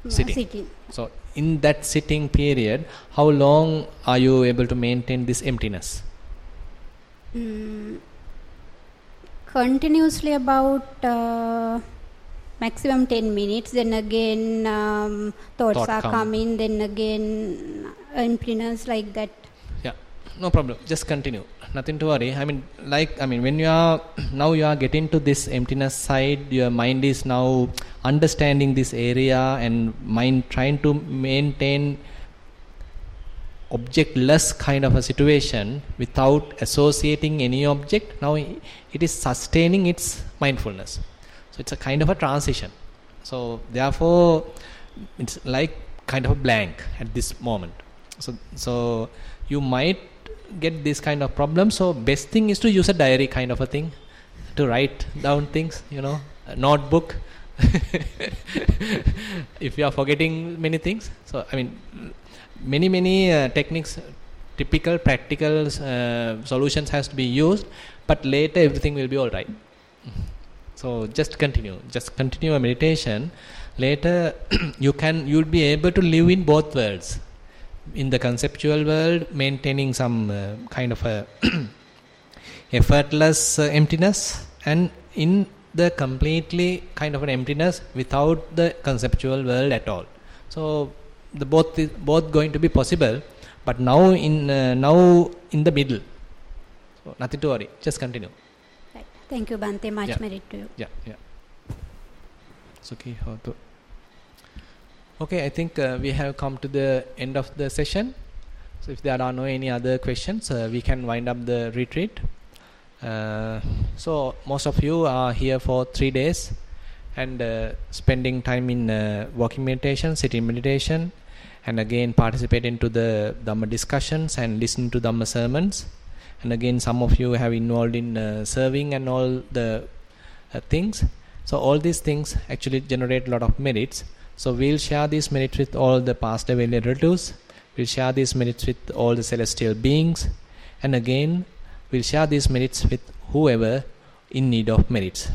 sitting. So in that sitting period, how long are you able to maintain this emptiness? Continuously about maximum 10 minutes. Then again thoughts are coming. Then again emptiness, like that. Yeah, no problem. Just continue. Nothing to worry. When you are getting to this emptiness side, your mind is now understanding this area, and mind trying to maintain objectless kind of a situation without associating any object. Now it is sustaining its mindfulness. So it's a kind of a transition. So therefore, it's like kind of a blank at this moment. So you might get this kind of problem. So best thing is to use a diary kind of a thing to write down things, a notebook. If you are forgetting many things. So I mean, many techniques, typical practical solutions has to be used, but later everything will be all right. So just continue a meditation. Later you'll be able to live in both worlds, in the conceptual world, maintaining some kind of a effortless emptiness, and in the completely kind of an emptiness without the conceptual world at all. So the both going to be possible, but now in the middle. So nothing to worry. Just continue. Right. Thank you, Bhante. Much merit to you. Yeah. Sukhi hotu. Okay, I think we have come to the end of the session. So if there are no any other questions, we can wind up the retreat. So most of you are here for 3 days and spending time in walking meditation, sitting meditation, and again participate into the Dhamma discussions and listen to Dhamma sermons. And again, some of you have involved in serving and all the things. So all these things actually generate a lot of merits. So we'll share these merits with all the past away relatives. We'll share these merits with all the celestial beings. And again, we'll share these merits with whoever in need of merits.